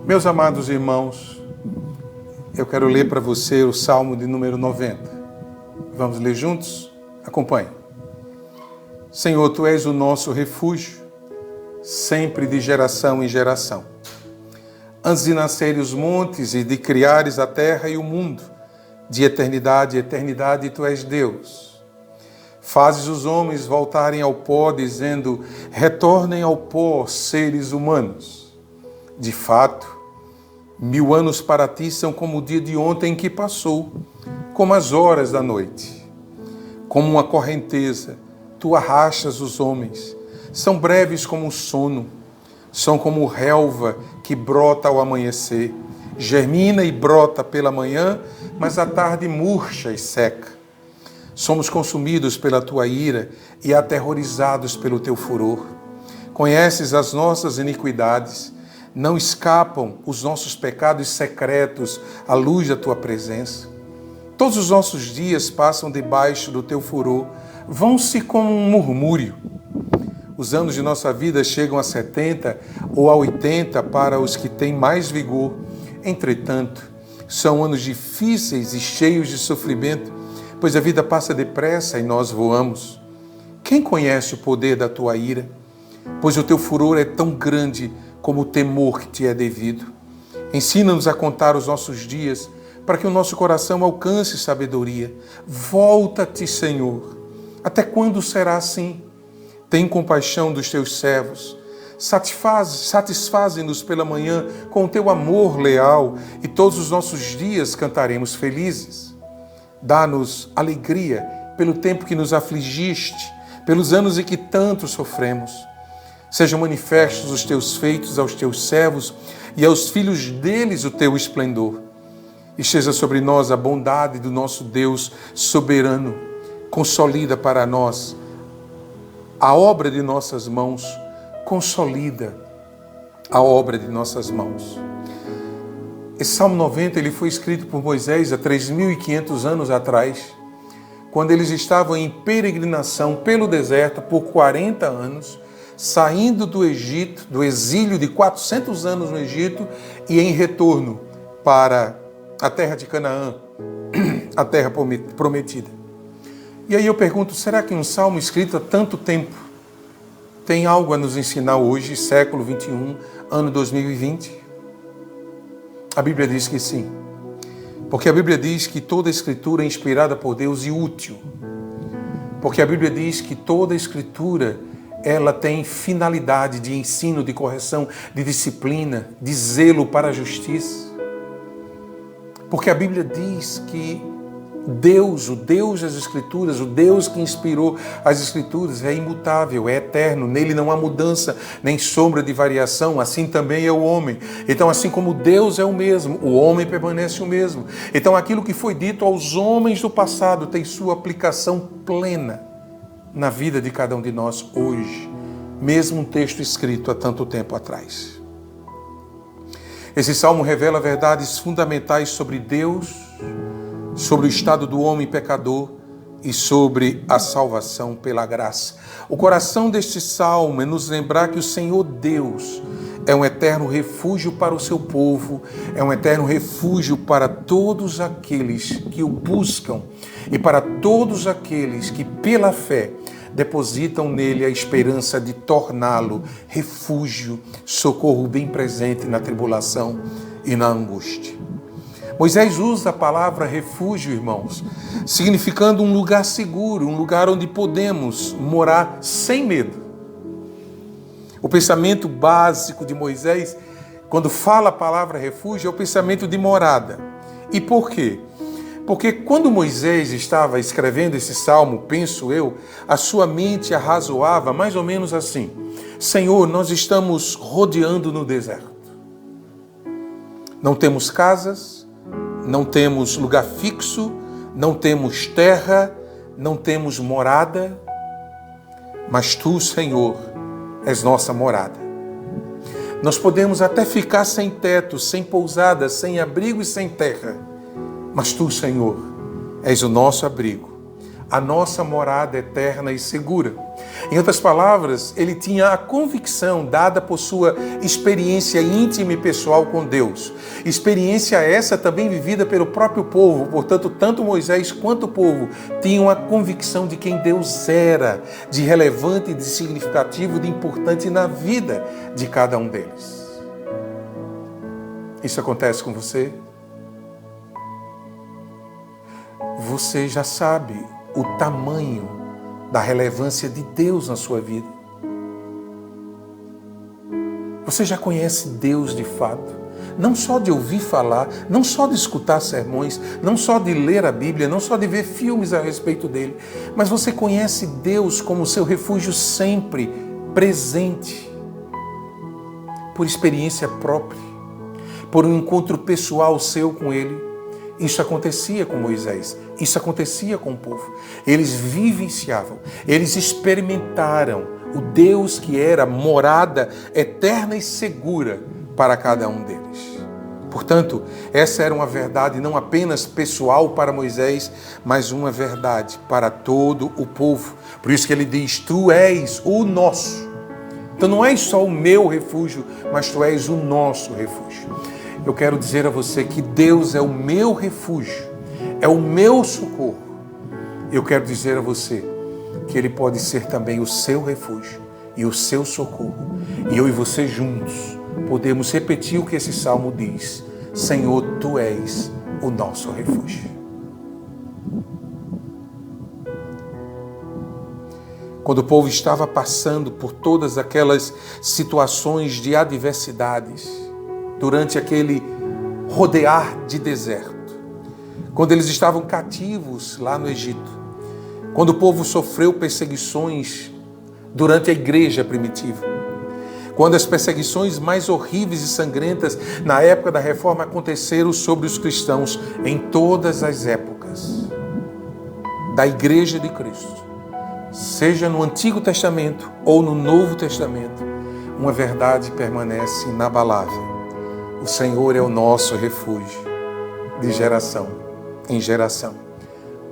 Meus amados irmãos, eu quero ler para você o Salmo de número 90. Vamos ler juntos? Acompanhe. Senhor, Tu és o nosso refúgio, sempre de geração em geração. Antes de nascerem os montes e de criares a terra e o mundo, de eternidade em eternidade, Tu és Deus. Fazes os homens voltarem ao pó, dizendo, retornem ao pó, seres humanos. De fato, 1000 anos para Ti são como o dia de ontem que passou, como as horas da noite. Como uma correnteza, Tu arrastas os homens. São breves como o sono. São como relva que brota ao amanhecer. Germina e brota pela manhã, mas à tarde murcha e seca. Somos consumidos pela Tua ira e aterrorizados pelo Teu furor. Conheces as nossas iniquidades. Não escapam os nossos pecados secretos à luz da Tua presença. Todos os nossos dias passam debaixo do Teu furor, vão-se como um murmúrio. Os anos de nossa vida chegam a 70 ou a 80 para os que têm mais vigor. Entretanto, são anos difíceis e cheios de sofrimento, pois a vida passa depressa e nós voamos. Quem conhece o poder da Tua ira? Pois o Teu furor é tão grande como o temor que Te é devido. Ensina-nos a contar os nossos dias, para que o nosso coração alcance sabedoria. Volta-te, Senhor. Até quando será assim? Tem compaixão dos Teus servos. Satisfaze-nos pela manhã com o Teu amor leal, e todos os nossos dias cantaremos felizes. Dá-nos alegria pelo tempo que nos afligiste, pelos anos em que tanto sofremos. Sejam manifestos os Teus feitos aos Teus servos e aos filhos deles o Teu esplendor. Esteja sobre nós a bondade do nosso Deus soberano. Consolida para nós a obra de nossas mãos. Consolida a obra de nossas mãos. Esse Salmo 90 ele foi escrito por Moisés há 3.500 anos atrás, quando eles estavam em peregrinação pelo deserto por 40 anos, saindo do Egito, do exílio de 400 anos no Egito e em retorno para a terra de Canaã, a terra prometida. E aí eu pergunto, será que um salmo escrito há tanto tempo tem algo a nos ensinar hoje, século 21, ano 2020? A Bíblia diz que sim. Porque a Bíblia diz que toda a Escritura é inspirada por Deus e útil. Porque a Bíblia diz que toda a Escritura ela tem finalidade de ensino, de correção, de disciplina, de zelo para a justiça. Porque a Bíblia diz que Deus, o Deus das Escrituras, o Deus que inspirou as Escrituras é imutável, é eterno, nele não há mudança, nem sombra de variação, assim também é o homem. Então, assim como Deus é o mesmo, o homem permanece o mesmo. Então, aquilo que foi dito aos homens do passado tem sua aplicação plena na vida de cada um de nós hoje, mesmo um texto escrito há tanto tempo atrás. Esse salmo revela verdades fundamentais sobre Deus, sobre o estado do homem pecador e sobre a salvação pela graça. O coração deste salmo é nos lembrar que o Senhor Deus é um eterno refúgio para o seu povo, é um eterno refúgio para todos aqueles que o buscam e para todos aqueles que, pela fé, depositam nele a esperança de torná-lo refúgio, socorro bem presente na tribulação e na angústia. Moisés usa a palavra refúgio, irmãos, significando um lugar seguro, um lugar onde podemos morar sem medo. O pensamento básico de Moisés, quando fala a palavra refúgio, é o pensamento de morada. E por quê? Porque quando Moisés estava escrevendo esse salmo, penso eu, a sua mente arrazoava mais ou menos assim: Senhor, nós estamos rodeando no deserto. Não temos casas, não temos lugar fixo, não temos terra, não temos morada, mas Tu, Senhor, és nossa morada. Nós podemos até ficar sem teto, sem pousada, sem abrigo e sem terra, mas Tu, Senhor, és o nosso abrigo, a nossa morada eterna e segura. Em outras palavras, ele tinha a convicção dada por sua experiência íntima e pessoal com Deus. Experiência essa também vivida pelo próprio povo. Portanto, tanto Moisés quanto o povo tinham a convicção de quem Deus era, de relevante, de significativo, de importante na vida de cada um deles. Isso acontece com você? Você já sabe o tamanho da relevância de Deus na sua vida? Você já conhece Deus de fato? Não só de ouvir falar, não só de escutar sermões, não só de ler a Bíblia, não só de ver filmes a respeito dele, mas você conhece Deus como seu refúgio sempre presente, por experiência própria, por um encontro pessoal seu com ele. Isso acontecia com Moisés, isso acontecia com o povo. Eles vivenciavam, eles experimentaram o Deus que era morada eterna e segura para cada um deles. Portanto, essa era uma verdade não apenas pessoal para Moisés, mas uma verdade para todo o povo. Por isso que ele diz: tu és o nosso. Então não és só o meu refúgio, mas tu és o nosso refúgio. Eu quero dizer a você que Deus é o meu refúgio, é o meu socorro. Eu quero dizer a você que Ele pode ser também o seu refúgio e o seu socorro. E eu e você juntos podemos repetir o que esse salmo diz: Senhor, Tu és o nosso refúgio. Quando o povo estava passando por todas aquelas situações de adversidades, durante aquele rodear de deserto, quando eles estavam cativos lá no Egito, quando o povo sofreu perseguições durante a igreja primitiva, quando as perseguições mais horríveis e sangrentas na época da Reforma aconteceram sobre os cristãos em todas as épocas da Igreja de Cristo, seja no Antigo Testamento ou no Novo Testamento, uma verdade permanece inabalável: o Senhor é o nosso refúgio de geração em geração.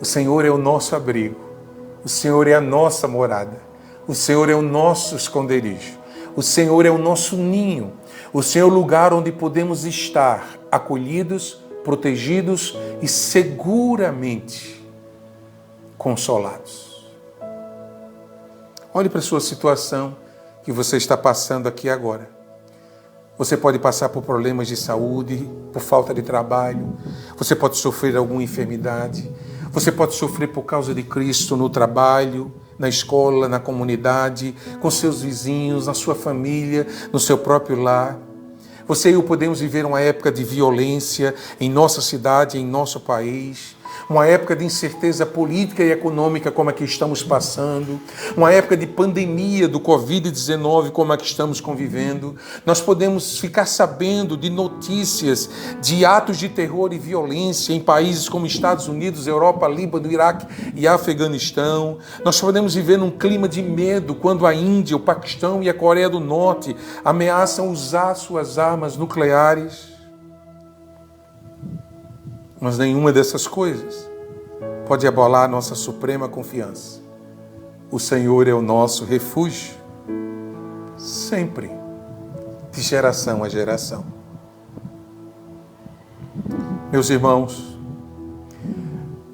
O Senhor é o nosso abrigo. O Senhor é a nossa morada. O Senhor é o nosso esconderijo. O Senhor é o nosso ninho. O Senhor é o lugar onde podemos estar acolhidos, protegidos e seguramente consolados. Olhe para a sua situação que você está passando aqui agora. Você pode passar por problemas de saúde, por falta de trabalho. Você pode sofrer alguma enfermidade. Você pode sofrer por causa de Cristo no trabalho, na escola, na comunidade, com seus vizinhos, na sua família, no seu próprio lar. Você e eu podemos viver uma época de violência em nossa cidade, em nosso país. Uma época de incerteza política e econômica como a que estamos passando, uma época de pandemia do Covid-19 como a que estamos convivendo. Nós podemos ficar sabendo de notícias de atos de terror e violência em países como Estados Unidos, Europa, Líbano, Iraque e Afeganistão. Nós podemos viver num clima de medo quando a Índia, o Paquistão e a Coreia do Norte ameaçam usar suas armas nucleares. Mas nenhuma dessas coisas pode abalar a nossa suprema confiança. O Senhor é o nosso refúgio, sempre, de geração a geração. Meus irmãos,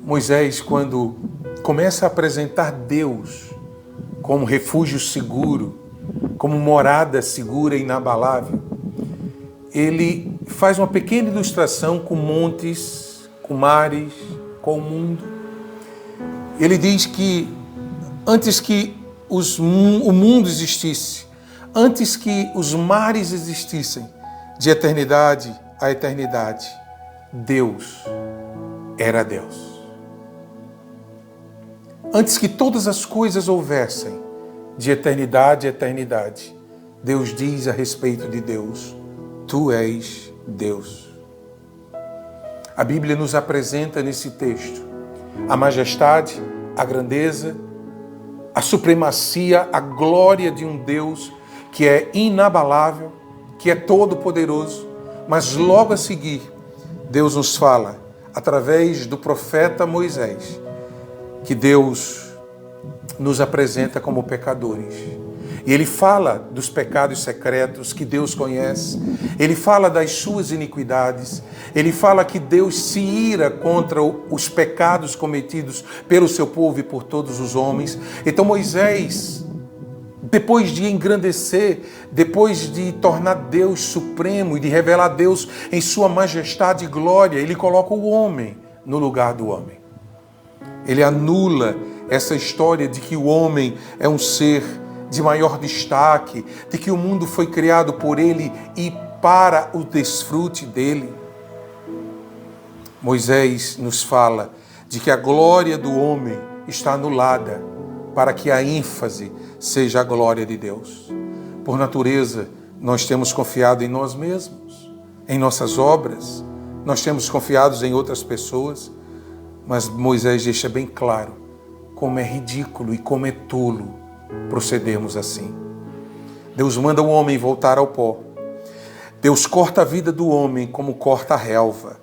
Moisés, quando começa a apresentar Deus como refúgio seguro, como morada segura e inabalável, ele faz uma pequena ilustração com montes, com mares, com o mundo. Ele diz que antes que o mundo existisse, antes que os mares existissem, de eternidade a eternidade, Deus era Deus. Antes que todas as coisas houvessem, de eternidade a eternidade, Deus diz a respeito de Deus: Tu és Deus. A Bíblia nos apresenta nesse texto a majestade, a grandeza, a supremacia, a glória de um Deus que é inabalável, que é todo-poderoso, mas logo a seguir, Deus nos fala, através do profeta Moisés, que Deus nos apresenta como pecadores. E Ele fala dos pecados secretos que Deus conhece. Ele fala das suas iniquidades. Ele fala que Deus se ira contra os pecados cometidos pelo seu povo e por todos os homens. Então Moisés, depois de engrandecer, depois de tornar Deus supremo e de revelar Deus em sua majestade e glória, ele coloca o homem no lugar do homem. Ele anula essa história de que o homem é um ser de maior destaque, de que o mundo foi criado por ele e para o desfrute dele. Moisés nos fala de que a glória do homem está anulada para que a ênfase seja a glória de Deus. Por natureza, nós temos confiado em nós mesmos, em nossas obras, nós temos confiado em outras pessoas, mas Moisés deixa bem claro como é ridículo e como é tolo procedermos assim. Deus manda o homem voltar ao pó. Deus corta a vida do homem como corta a relva.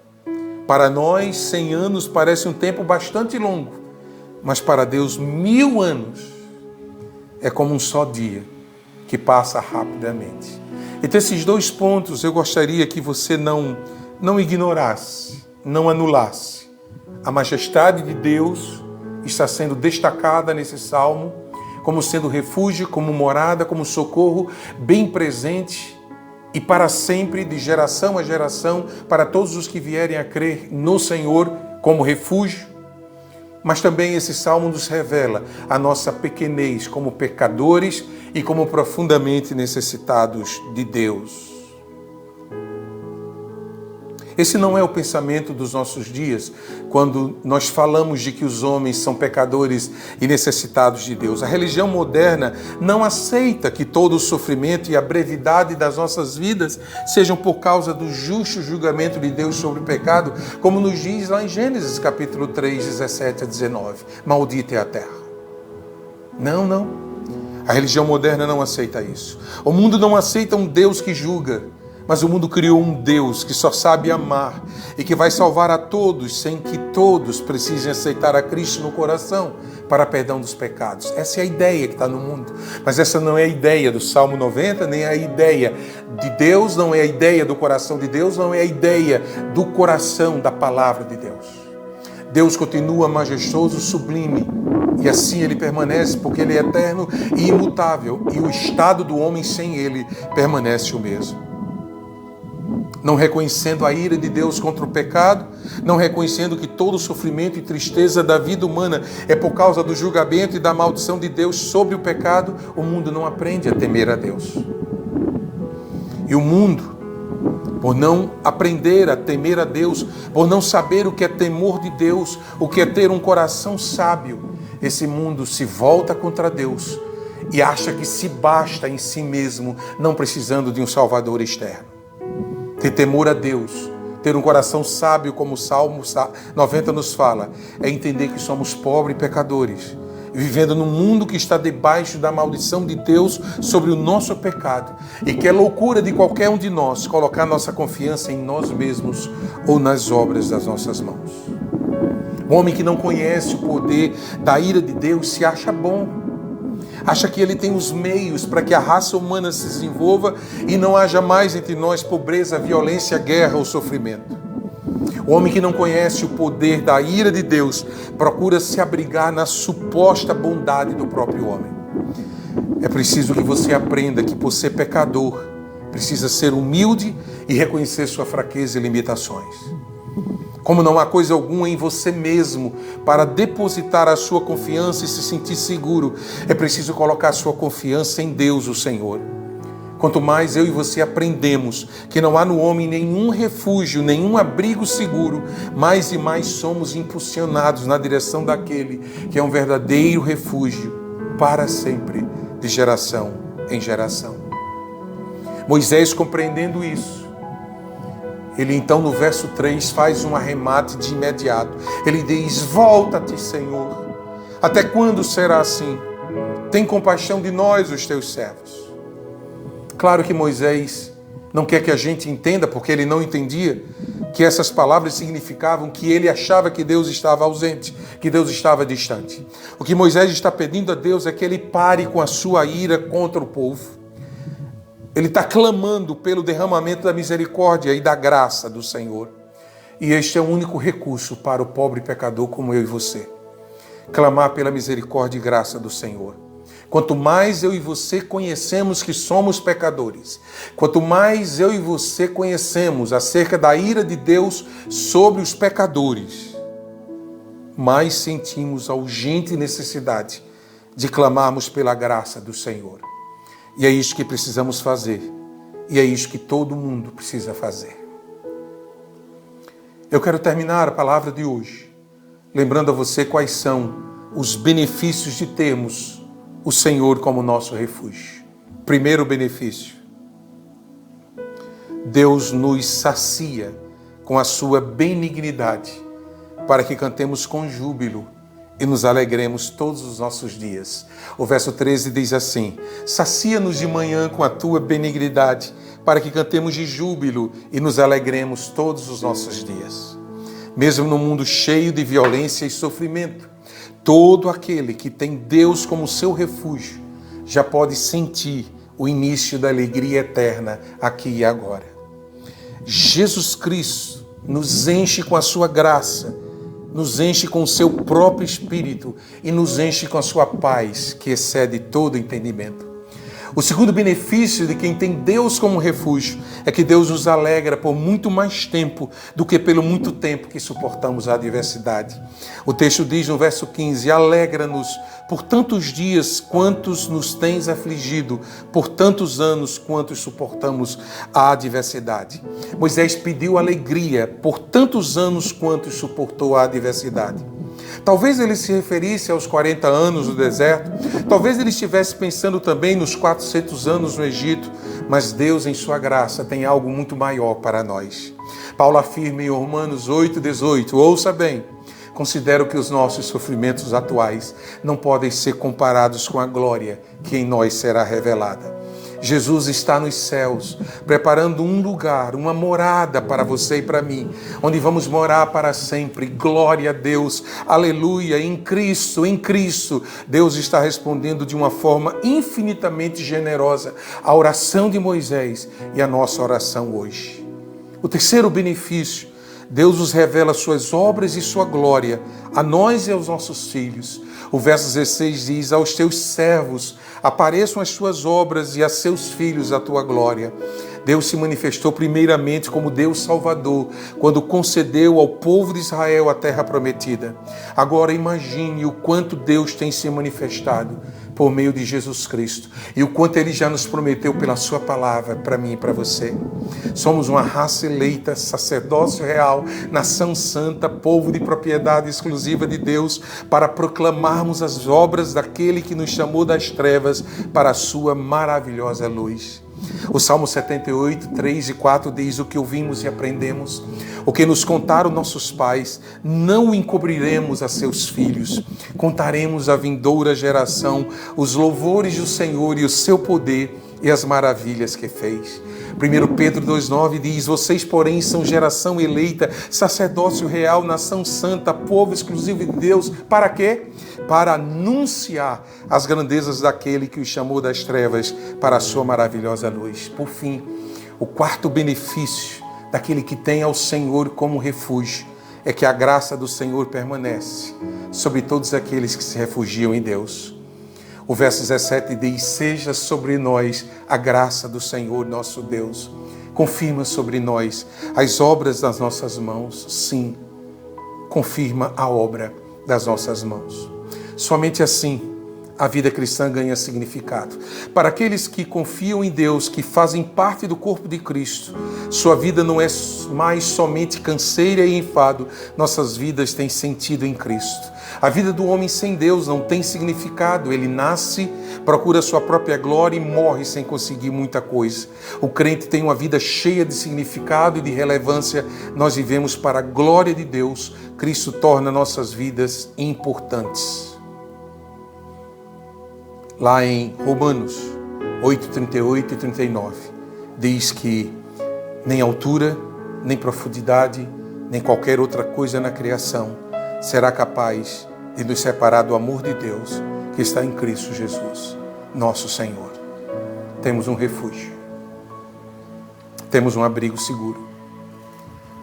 Para nós, 100 anos parece um tempo bastante longo, mas para Deus, 1000 anos é como um só dia que passa rapidamente. Então, esses 2 pontos eu gostaria que você não ignorasse, não anulasse. A majestade de Deus está sendo destacada nesse salmo, como sendo refúgio, como morada, como socorro, bem presente e para sempre, de geração a geração, para todos os que vierem a crer no Senhor como refúgio. Mas também esse salmo nos revela a nossa pequenez como pecadores e como profundamente necessitados de Deus. Esse não é o pensamento dos nossos dias, quando nós falamos de que os homens são pecadores e necessitados de Deus. A religião moderna não aceita que todo o sofrimento e a brevidade das nossas vidas sejam por causa do justo julgamento de Deus sobre o pecado, como nos diz lá em Gênesis capítulo 3, 17 a 19. Maldita é a terra. Não. A religião moderna não aceita isso. O mundo não aceita um Deus que julga. Mas o mundo criou um Deus que só sabe amar e que vai salvar a todos sem que todos precisem aceitar a Cristo no coração para perdão dos pecados. Essa é a ideia que está no mundo. Mas essa não é a ideia do Salmo 90, nem a ideia de Deus, não é a ideia do coração de Deus, não é a ideia do coração da palavra de Deus. Deus continua majestoso, sublime, e assim Ele permanece porque Ele é eterno e imutável, e o estado do homem sem Ele permanece o mesmo. Não reconhecendo a ira de Deus contra o pecado, não reconhecendo que todo o sofrimento e tristeza da vida humana é por causa do julgamento e da maldição de Deus sobre o pecado, o mundo não aprende a temer a Deus. E o mundo, por não aprender a temer a Deus, por não saber o que é temor de Deus, o que é ter um coração sábio, esse mundo se volta contra Deus e acha que se basta em si mesmo, não precisando de um Salvador externo. Ter temor a Deus, ter um coração sábio, como o Salmo 90 nos fala, é entender que somos pobres e pecadores, vivendo num mundo que está debaixo da maldição de Deus sobre o nosso pecado, e que é loucura de qualquer um de nós colocar nossa confiança em nós mesmos ou nas obras das nossas mãos. O homem que não conhece o poder da ira de Deus se acha bom. Acha que ele tem os meios para que a raça humana se desenvolva e não haja mais entre nós pobreza, violência, guerra ou sofrimento. O homem que não conhece o poder da ira de Deus procura se abrigar na suposta bondade do próprio homem. É preciso que você aprenda que, por ser pecador, precisa ser humilde e reconhecer sua fraqueza e limitações. Como não há coisa alguma em você mesmo para depositar a sua confiança e se sentir seguro, é preciso colocar a sua confiança em Deus, o Senhor. Quanto mais eu e você aprendemos que não há no homem nenhum refúgio, nenhum abrigo seguro, mais e mais somos impulsionados na direção daquele que é um verdadeiro refúgio para sempre, de geração em geração. Moisés, compreendendo isso, ele então no verso 3 faz um arremate de imediato. Ele diz: volta-te, Senhor. Até quando será assim? Tem compaixão de nós, os teus servos. Claro que Moisés não quer que a gente entenda, porque ele não entendia, que essas palavras significavam que ele achava que Deus estava ausente, que Deus estava distante. O que Moisés está pedindo a Deus é que ele pare com a sua ira contra o povo. Ele está clamando pelo derramamento da misericórdia e da graça do Senhor. E este é o único recurso para o pobre pecador como eu e você. Clamar pela misericórdia e graça do Senhor. Quanto mais eu e você conhecemos que somos pecadores, quanto mais eu e você conhecemos acerca da ira de Deus sobre os pecadores, mais sentimos a urgente necessidade de clamarmos pela graça do Senhor. E é isso que precisamos fazer. E é isso que todo mundo precisa fazer. Eu quero terminar a palavra de hoje lembrando a você quais são os benefícios de termos o Senhor como nosso refúgio. Primeiro benefício: Deus nos sacia com a sua benignidade para que cantemos com júbilo e nos alegremos todos os nossos dias. O verso 13 diz assim: sacia-nos de manhã com a tua benignidade para que cantemos de júbilo e nos alegremos todos os nossos dias. Mesmo no mundo cheio de violência e sofrimento, todo aquele que tem Deus como seu refúgio já pode sentir o início da alegria eterna aqui e agora. Jesus Cristo nos enche com a sua graça, nos enche com o seu próprio Espírito e nos enche com a sua paz, que excede todo entendimento. O segundo benefício de quem tem Deus como refúgio é que Deus nos alegra por muito mais tempo do que pelo muito tempo que suportamos a adversidade. O texto diz no verso 15: alegra-nos por tantos dias quantos nos tens afligido, por tantos anos quantos suportamos a adversidade. Moisés pediu alegria por tantos anos quantos suportou a adversidade. Talvez ele se referisse aos 40 anos no deserto, talvez ele estivesse pensando também nos 400 anos no Egito, mas Deus, em sua graça, tem algo muito maior para nós. Paulo afirma em Romanos 8,18, ouça bem: considero que os nossos sofrimentos atuais não podem ser comparados com a glória que em nós será revelada. Jesus está nos céus, preparando um lugar, uma morada para você e para mim, onde vamos morar para sempre. Glória a Deus, aleluia, em Cristo, Deus está respondendo de uma forma infinitamente generosa a oração de Moisés e a nossa oração hoje. O terceiro benefício: Deus nos revela suas obras e sua glória a nós e aos nossos filhos. O verso 16 diz: aos teus servos apareçam as tuas obras e a seus filhos a tua glória. Deus se manifestou primeiramente como Deus Salvador, quando concedeu ao povo de Israel a terra prometida. Agora imagine o quanto Deus tem se manifestado por meio de Jesus Cristo e o quanto Ele já nos prometeu pela sua palavra para mim e para você. Somos uma raça eleita, sacerdócio real, nação santa, povo de propriedade exclusiva de Deus, para proclamarmos as obras daquele que nos chamou das trevas para a sua maravilhosa luz. O Salmo 78, 3 e 4 diz: o que ouvimos e aprendemos, o que nos contaram nossos pais, não o encobriremos a seus filhos. Contaremos à vindoura geração os louvores do Senhor e o seu poder e as maravilhas que fez. 1 Pedro 2,9 diz: vocês, porém, são geração eleita, sacerdócio real, nação santa, povo exclusivo de Deus. Para quê? Para anunciar as grandezas daquele que os chamou das trevas para a sua maravilhosa luz. Por fim, o quarto benefício daquele que tem ao Senhor como refúgio é que a graça do Senhor permanece sobre todos aqueles que se refugiam em Deus. O verso 17 diz: seja sobre nós a graça do Senhor nosso Deus. Confirma sobre nós as obras das nossas mãos. Sim, confirma a obra das nossas mãos. Somente assim a vida cristã ganha significado. Para aqueles que confiam em Deus, que fazem parte do corpo de Cristo, sua vida não é mais somente canseira e enfado, nossas vidas têm sentido em Cristo. A vida do homem sem Deus não tem significado. Ele nasce, procura sua própria glória e morre sem conseguir muita coisa. O crente tem uma vida cheia de significado e de relevância. Nós vivemos para a glória de Deus. Cristo torna nossas vidas importantes. Lá em Romanos 8, 38 e 39, diz que nem altura, nem profundidade, nem qualquer outra coisa na criação será capaz de nos separar do amor de Deus que está em Cristo Jesus, nosso Senhor. Temos um refúgio. Temos um abrigo seguro.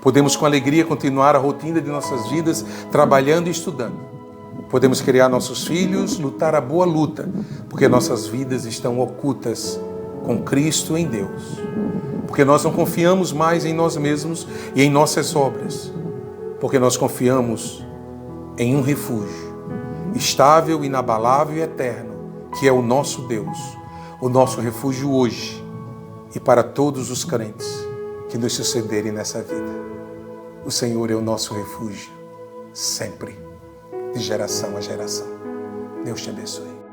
Podemos com alegria continuar a rotina de nossas vidas, trabalhando e estudando. Podemos criar nossos filhos, lutar a boa luta, porque nossas vidas estão ocultas com Cristo em Deus. Porque nós não confiamos mais em nós mesmos e em nossas obras. Porque nós confiamos em um refúgio, estável, inabalável e eterno, que é o nosso Deus, o nosso refúgio hoje e para todos os crentes que nos sucederem nessa vida. O Senhor é o nosso refúgio, sempre, de geração a geração. Deus te abençoe.